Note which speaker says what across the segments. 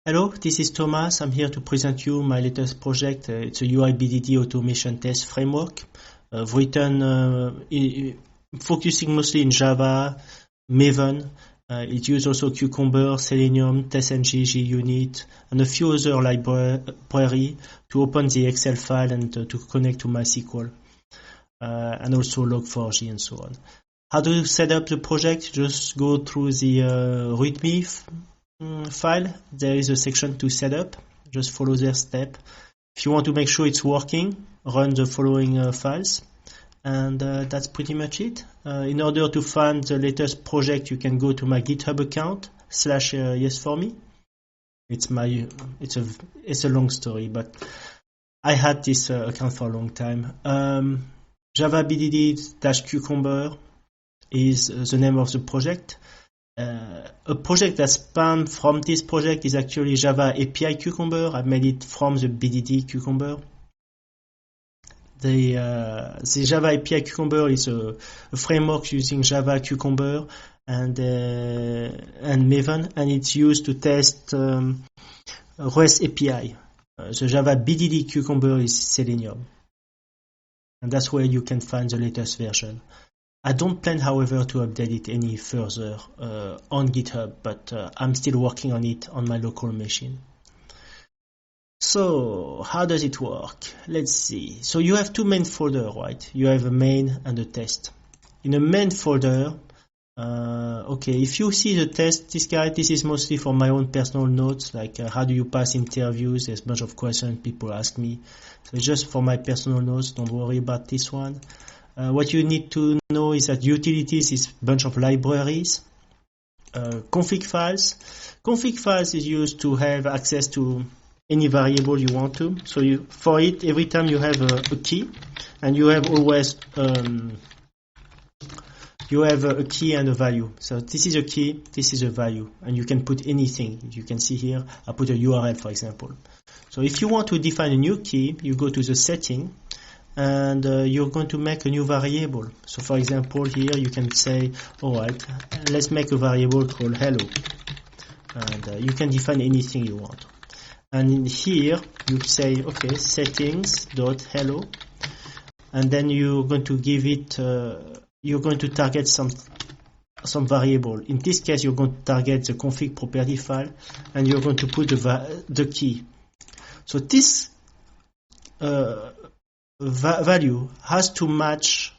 Speaker 1: Hello, this is Thomas. I'm here to present you my latest project. It's a UI/BDD automation test framework. I've written focusing mostly in Java, Maven. It uses also Cucumber, Selenium, TestNG, JUnit, and a few other library to open the Excel file and to connect to MySQL, and also Log4j and so on. How do you set up the project? Just go through the README file. There is a section to set up. Just follow their step. If you want to make sure it's working, run the following files. And that's pretty much it. In order to find the latest project, you can go to my GitHub account /yes4me. It's a long story, but I had this account for a long time. Java BDD-Cucumber is the name of the project. A project that spawned from this project is actually Java API Cucumber. I made it from the BDD Cucumber. The Java API Cucumber is a framework using Java Cucumber and Maven, and it's used to test REST API. The Java BDD Cucumber is Selenium, and that's where you can find the latest version. I don't plan, however, to update it any further on GitHub, but I'm still working on it on my local machine. So, how does it work? Let's see. So you have two main folders, right? You have a main and a test. In a main folder, if you see the test, this is mostly for my own personal notes, like how do you pass interviews? There's a bunch of questions people ask me. So it's just for my personal notes, don't worry about this one. What you need to know is that utilities is a bunch of libraries. Config files. Config files is used to have access to any variable you want to. So for it, every time you have a key, and you have always you have a key and a value. So this is a key, this is a value, and you can put anything. You can see here, I put a URL, for example. So if you want to define a new key, you go to the setting, and you're going to make a new variable. So for example, here you can say, alright, let's make a variable called hello. And you can define anything you want. And in here, you say, okay, settings.hello. And then you're going to give it, you're going to target some variable. In this case, you're going to target the config property file, and you're going to put the key. So this value has to match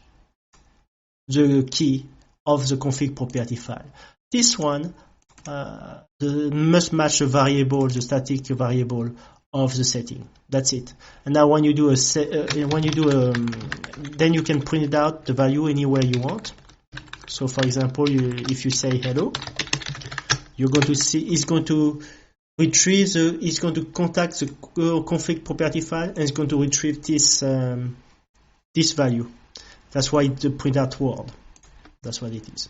Speaker 1: the key of the config property file. This one must match the variable, the static variable of the setting. That's it. And now when you do then you can print it out the value anywhere you want. So for example, if you say hello, you're going to see it's going to retrieve it's going to contact the config property file, and it's going to retrieve this value. That's why it's the printout word. That's what it is.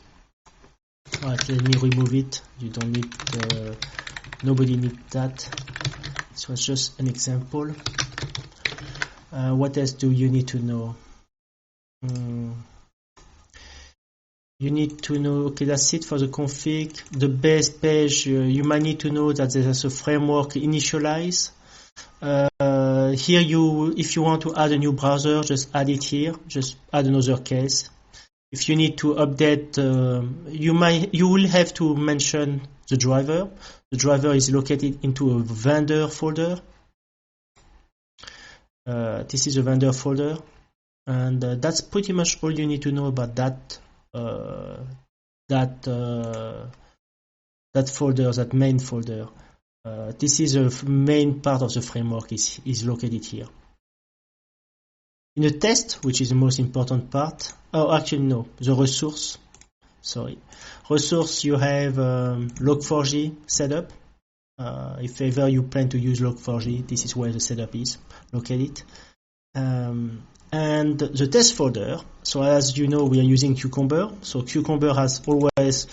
Speaker 1: Alright, let me remove it. You don't need nobody needs that. This was just an example. What else do you need to know? You need to know, okay, that's it for the config. The base page, you might need to know that there's a framework initialize. Here if you want to add a new browser, just add it here. Just add another case. If you need to update, you will have to mention the driver. The driver is located into a vendor folder. This is a vendor folder, and that's pretty much all you need to know about that folder, that main folder. This is a main part of the framework is located here. In a test, which is the most important part, the resource. Resource, you have Log4j setup. If ever you plan to use Log4j, this is where the setup is located. And the test folder, so as you know, we are using Cucumber. So Cucumber has always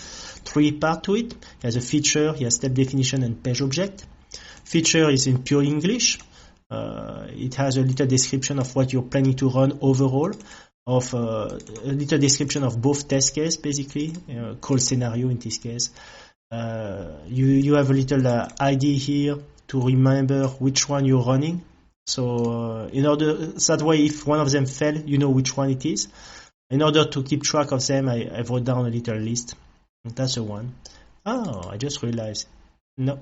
Speaker 1: three parts to it. It has a feature, it has step definition, and page object. Feature is in pure English. It has a little description of what you're planning to run overall, of a little description of both test case, basically, call scenario in this case. you have a little ID here to remember which one you're running. So in order that way, if one of them fail, you know which one it is. In order to keep track of them, I wrote down a little list. That's the one. Oh, I just realized. No.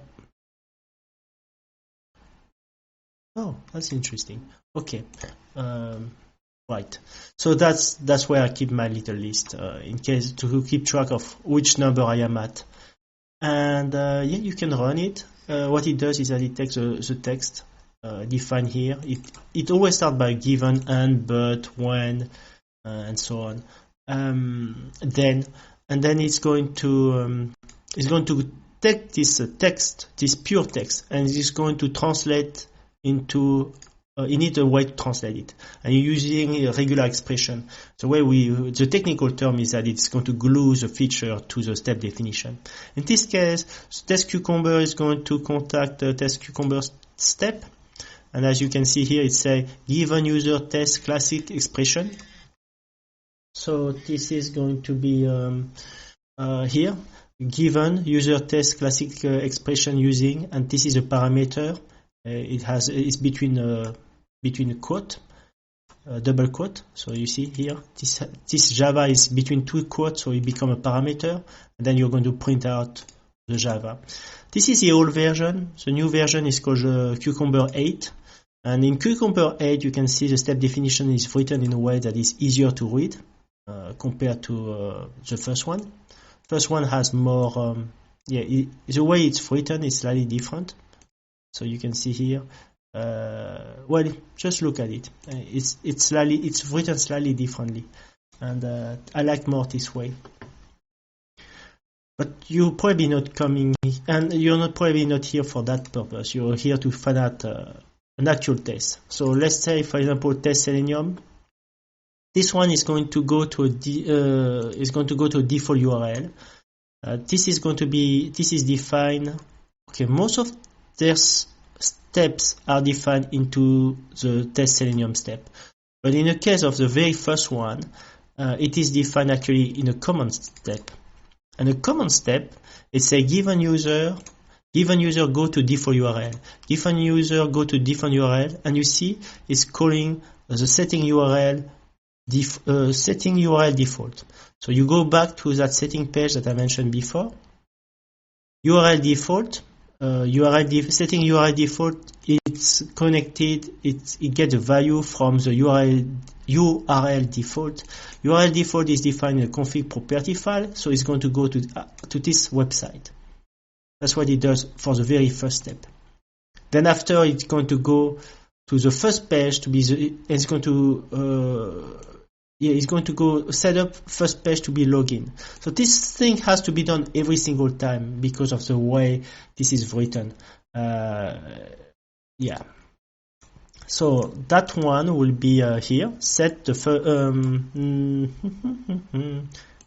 Speaker 1: Oh, that's interesting. Okay. Right. So that's where I keep my little list in case to keep track of which number I am at. And yeah, you can run it. What it does is that it takes the text defined here. It always starts by given, and, but, when, and so on. Then it's going to take this text, this pure text, and it's going to translate into. You need a way to translate it, and you're using a regular expression. The technical term is that it's going to glue the feature to the step definition. In this case, test cucumber is going to contact the test cucumber step, and as you can see here, it says given user test classic expression. So this is going to be here, given user test classic expression using, and this is a parameter. It's between a quote, double quote. So you see here, this Java is between two quotes, so it becomes a parameter, and then you're going to print out the Java. This is the old version. The new version is called Cucumber 8, and in Cucumber 8 you can see the step definition is written in a way that is easier to read compared to the first one. First one has more, the way it's written is slightly different. So you can see here, well, just look at it. It's written slightly differently, and I like more this way. But you're probably not coming, and you're probably not here for that purpose. You're here to find out an actual test. So let's say, for example, test Selenium. This one is going to go to a default URL. This is defined. Okay, most of their steps are defined into the test Selenium step. But in the case of the very first one, it is defined actually in a command step. And a command step, it's a given user go to default URL. Given user go to default URL, and you see it's calling the setting URL default. So you go back to that setting page that I mentioned before. URL default. Setting URL default, it's connected, it gets a value from the URL default. URL default is defined in a config property file, so it's going to go to this website. That's what it does for the very first step. Then after, it's going to go to the first page it's going to go set up first page to be login. So this thing has to be done every single time because of the way this is written. Yeah. So that one will be here. Set the first.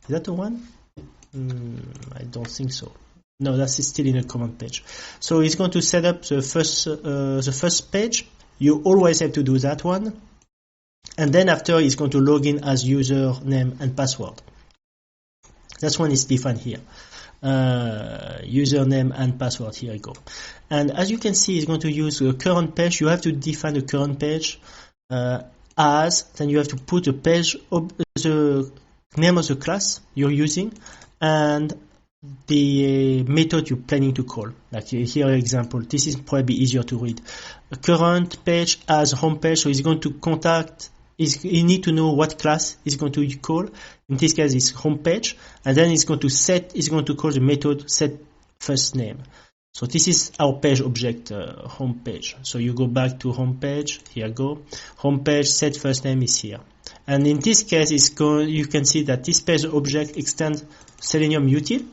Speaker 1: Is that the one? I don't think so. No, that's still in the command page. So it's going to set up the first page. You always have to do that one. And then after, it's going to log in as username and password. That one is defined here. Username and password, here you go. And as you can see, it's going to use a current page. You have to define the current page then you have to put the page, the name of the class you're using, and the method you're planning to call. Like here, example, this is probably easier to read. A current page as home page, so it's going to contact. You need to know what class is going to call. In this case, it's home page, and then it's going to call the method set first name. So this is our page object, home page. So you go back to home page. Here go. Home page set first name is here. And in this case, you can see that this page object extends Selenium util.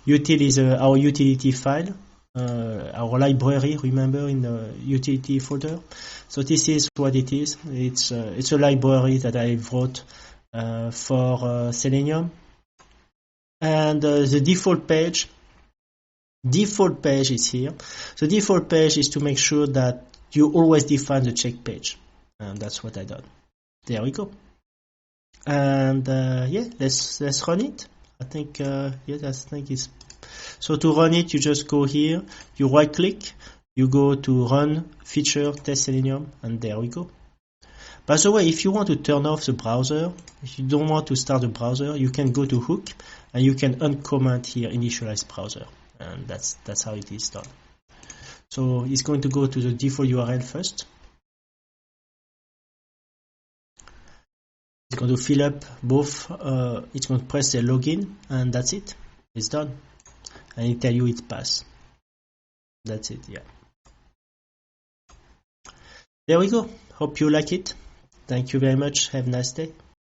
Speaker 1: Util is our utility file. Our library, remember, in the utility folder. So this is what it is. It's a library that I wrote for Selenium. And the default page is here. The default page is to make sure that you always define the check page. And that's what I done. There we go. And yeah, let's run it. I think I think it's So to run it, you just go here, you right click, you go to run feature test Selenium, and there we go. By the way, if you want to turn off the browser, if you don't want to start the browser, you can go to hook and you can uncomment here initialize browser, and that's how it is done. So it's going to go to the default URL first. It's going to fill up both, it's going to press the login, and that's it. It's done. And it tell you it passed. That's it, yeah. There we go. Hope you like it. Thank you very much. Have a nice day.